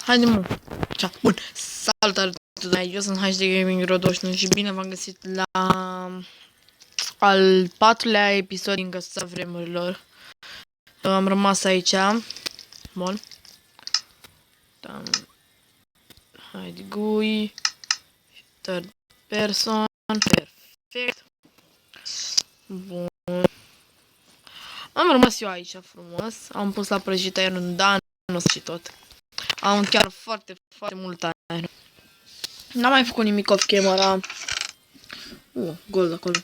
Haide mă. Cea. Bun. Salutare tuturor. Eu sunt HD Gaming Rodoșnu și bine v-am găsit la al 4-lea episod din Găsuța Vremurilor. Am rămas aici. Bun. Haide GUI. Third person. Perfect. Bun. Am rămas eu aici frumos. Am pus la prăjit iron, dar nu și tot. Am chiar foarte mult iron. N-am mai făcut nimic off camera. Gold acolo.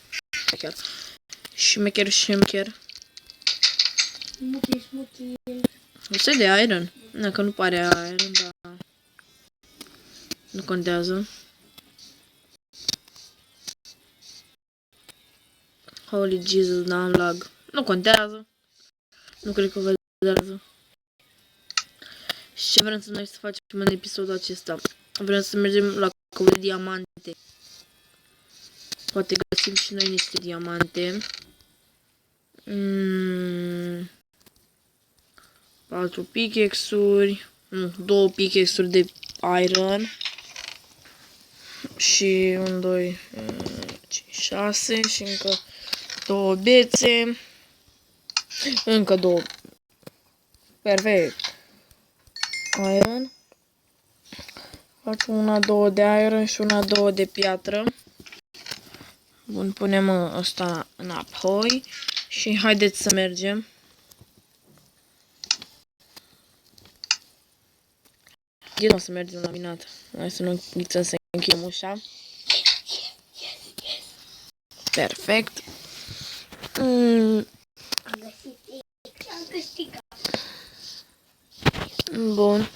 Chiar. Șmecher. Smuti. Este de iron. Că nu pare iron, dar nu contează. Holy Jesus, n-am lag. Nu contează. Nu cred că vă contează. Și ce vrem să noi să facem în episodul acesta? Vrem să mergem la căutare de diamante. Poate găsim și noi niște diamante. 4 pickaxe-uri. 2 pickaxe-uri de iron. Și 1, 2, 5, 6 și încă 2 bețe. Încă 2. Perfect. Iron. Facem una, 2 de iron și una, 2 de piatră. Bun, punem ăsta înapoi și haideți să mergem. Eu o să mergem la minat. Hai să nu ghițăm să închidem ușa. Perfect. Am câștigat. Bun.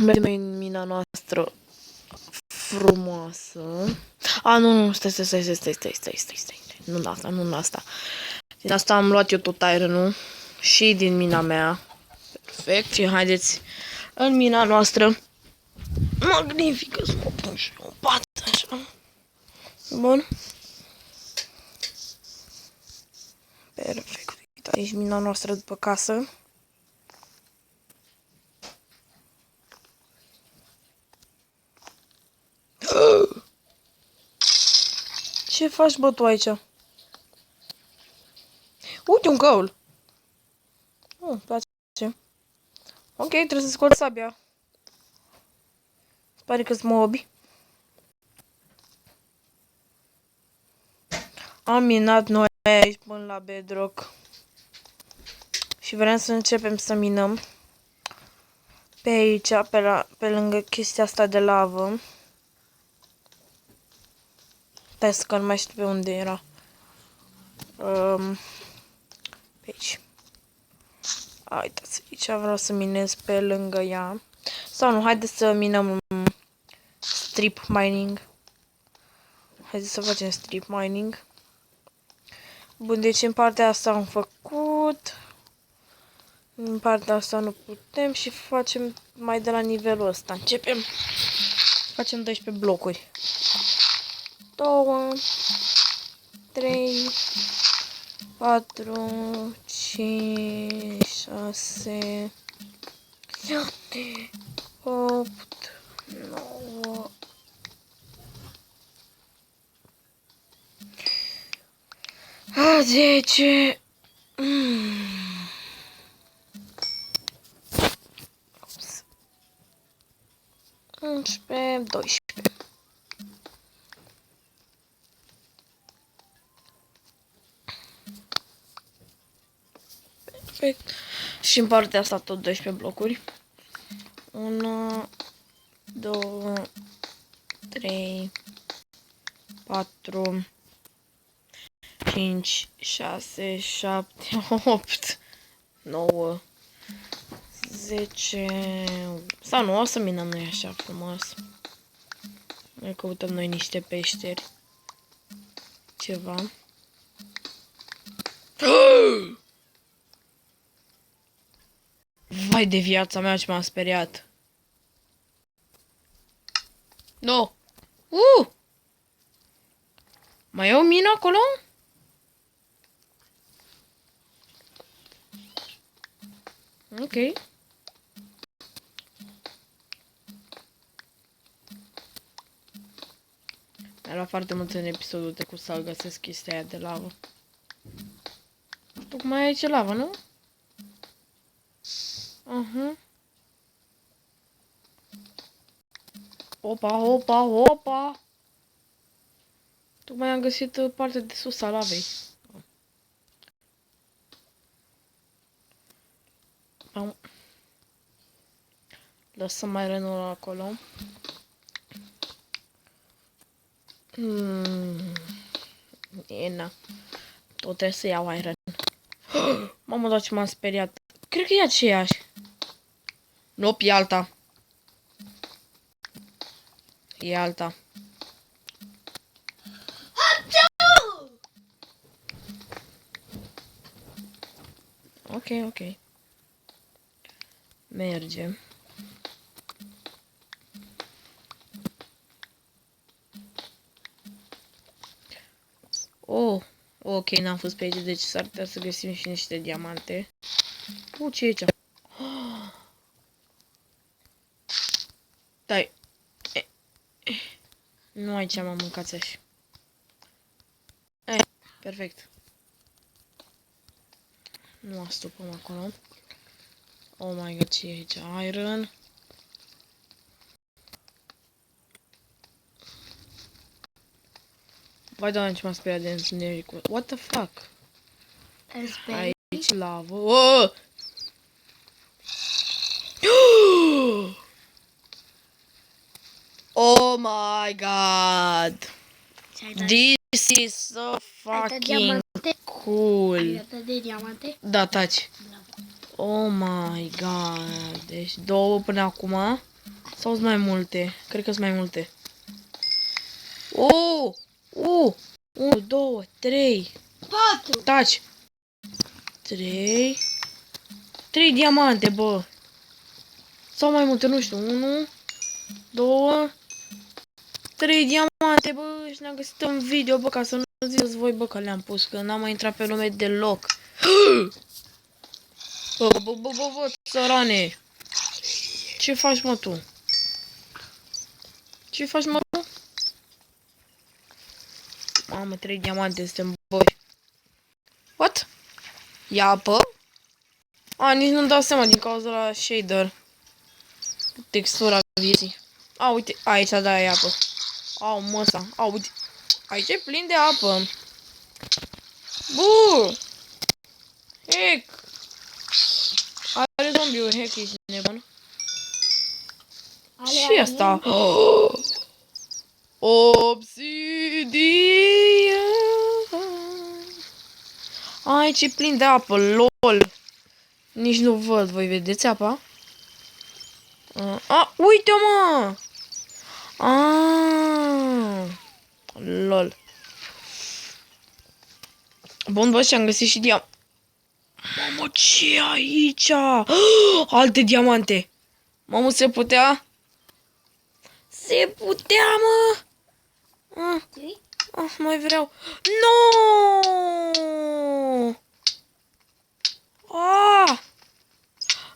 Mergem în mina noastră frumoasă. Nu, stai. Nu asta. Din asta am luat eu tot iron-ul și din mina mea. Perfect. Și haideți în mina noastră. Magnifică, să mă pun și o pat așa. Bun. Perfect. Uite, aici mina noastră după casă. Ce faci, bă, tu aici? Uite un găul. Îmi place. Ok, trebuie să scot sabia. Pare că-s mobi. Am minat noi aici până la bedrock. Și vrem să începem să minăm. Pe aici, pe lângă chestia asta de lavă. Stai că nu mai știu pe unde era. Pe aici. Uitați, aici vreau să minez pe lângă ea. Sau nu, haideți să minăm strip mining. Haideți să facem strip mining. Bun, deci în partea asta am făcut. În partea asta nu putem și facem mai de la nivelul ăsta. Începem. Facem 12 blocuri. 2, 3, 4, 5, 6, 7, 8, 9, 10, 11, 12. Perfect. Și în partea asta tot 12 blocuri. 1, 2, 3, 4, 5, 6, 7, 8, 9, 10. Sau nu, o să minăm noi așa frumos. Mai căutăm noi niște peșteri. Ceva. Vai de viața mea, ce m-am speriat. No. Mai e o mină acolo? Ok. Era foarte mult în episodul trecut să găsesc chestia aia de lavă. Tocmai aici e lavă, nu? Opa, opa, opa! Tocmai am găsit partea de sus a lavei. Lăsăm ironul acolo. Na. Tot trebuie să iau iron. Mamă, dar ce m-am speriat. Cred că e aceeași. Nu, e alta. E alta. Ok, ok. Merge. Oh, ok, n-am fost pe aici, deci s-ar putea să găsim și niște diamante. Ce e aici? Stai. Nu aici m-am mâncat așa. Perfect. Nu astupăm acolo. Oh my god, ce e aici? Iron. Vai, doamne, ce m-a speriat de întuneric. What the fuck? Aici lavă. Oh! Oh my god! This is so fucking cool! De diamante? Da, taci. Oh my god! Deci două până acum. Sau sunt mai multe? Cred că sunt mai multe. Oh! 1, 2, 3. 4. Taci. 3 diamante, bă. Sau mai multe, nu știu. 1, 2, 3 diamante, bă. Și ne-am găsit în video, bă, ca să nu ziceți voi, bă, că le-am pus, că n-am mai intrat pe lume deloc. Bă, țărane. Ce faci, mă, tu? Ce faci, mă, tu? Mamă, 3 diamante, suntem boi. What? E apă? A, nici nu-mi dau seama din cauza la shader. Textura vieții. A, uite, aici da e apă. Au, măsa. A, uite. Aici e plin de apă. Buu! Heck! Are zombiul, heck, ești nebun. Ce-i asta? Obsidian! Aici e plin de apă, lol. Nici nu văd, voi vedeți apa? Uite, mă! Lol. Bun, bă, și-am găsit și Mamă, ce e aici? Alte diamante. Mamă, se putea? Se putea, mă! Mai vreau. Nu!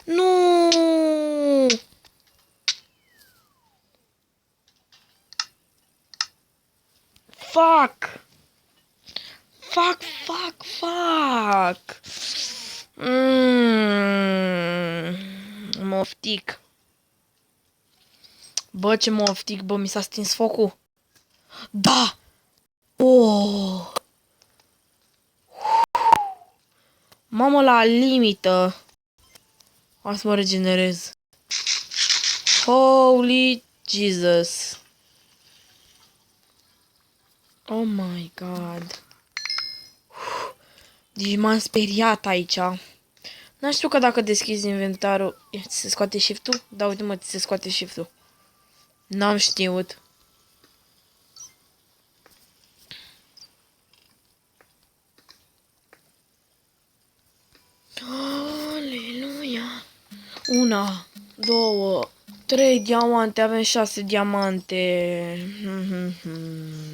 Nu! Fuck! Fuck! Mă oftic. Bă, ce mă oftic, bă, mi s-a stins focul. Da! Oh! Mamă, la limită. O să mă regenerez. Holy Jesus. Oh my god. Deci m-am speriat aici. N-aș știu că dacă deschizi inventarul... Ți se scoate shift-ul? Da, uite mă, ți se scoate shift-ul. N-am știut. Aleluia. 1, 2, 3 diamante. Avem 6 diamante.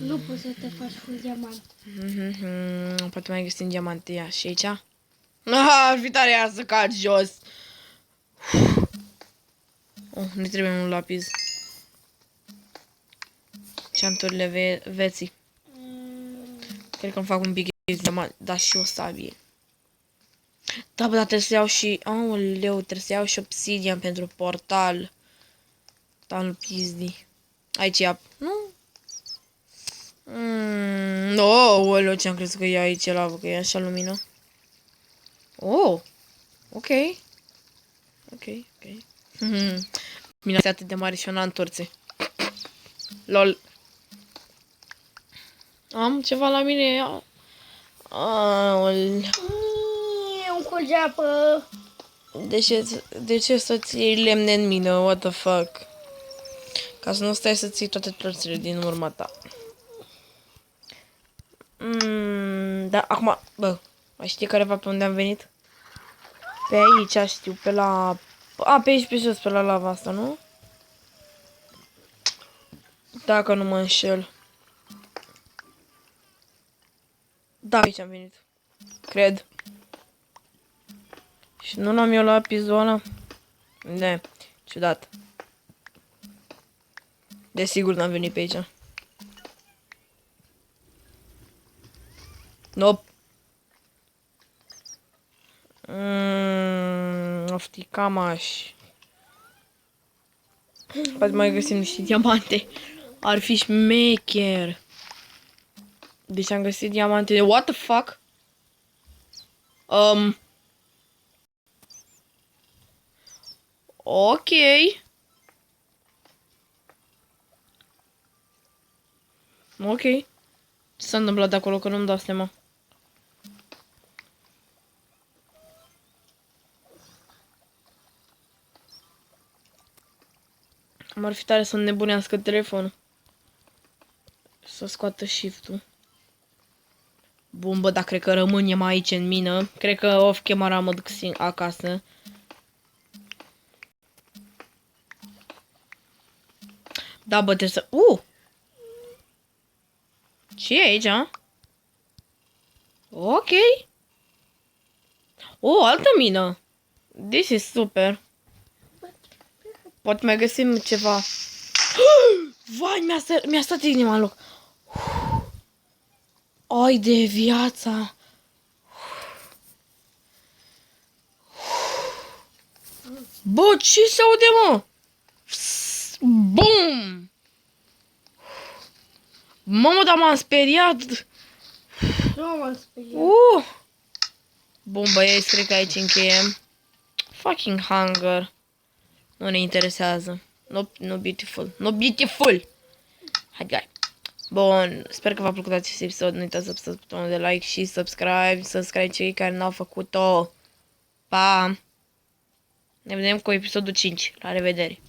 Nu poți să te faci full diamant. Poate mai găsim diamante. Ia, și aici? Ar fi tare ea să cad jos. Ne trebuie un lapis. Ceanturile veții. Cred că îmi fac un pic de diamant, dar și o sabie. Da, bă, dar trebuie să iau și... Aoleu, trebuie să iau și obsidian pentru portal. Talul pizdi. Aici ia. Nu? Aoleu, ce-am crezut că e aici lavă, că e așa lumină. Oh! Ok. Ok. Mina este atât de mare și eu n-am torțe. LOL. Am ceva la mine. Aoleu. E un col de apă. De ce să-ți iei lemne în mină? What the fuck? Ca să nu stai să-ți iei toate torțele din urma ta. Da, acum, bă, mai știi careva pe unde am venit? Pe aici, știu, pe la... pe aici, pe jos, pe la lava asta, nu? Dacă nu mă înșel. Da, aici am venit. Cred. Și nu l-am eu luat pizoana? Ne, ciudat. Desigur n-am venit pe aici. Nope. Ofticamaș. Poate mai găsim niște diamante. Ar fi șmecher. Deci am găsit diamante. What the fuck? Ok. Ok. Ce s-a întâmplat de acolo, că nu-mi dau seama. M-ar fi tare să nebunească telefonul. Să scoată shift-ul. Bun, bă, dar cred că rămânem aici în mină. Cred că off camera mă duc acasă. Da, bă, trebuie să... Ce e aici, a? Ok. Altă mină. This is super. Poate mai găsim ceva. Vai, mi-a stat inima în loc. Ai de viața. Bă, ce se aude, mă? Bum! Mamă, dar m-am speriat. Nu m-am speriat. Bun, băieți, cred că aici încheiem. Fucking hunger. Nu ne interesează. No beautiful. No beautiful. Hai, guys. Bun, sper că v-a plăcut acest episod. Nu uitați să apăsați butonul de like și subscribe cei care n-au făcut-o. Pa! Ne vedem cu episodul 5. La revedere!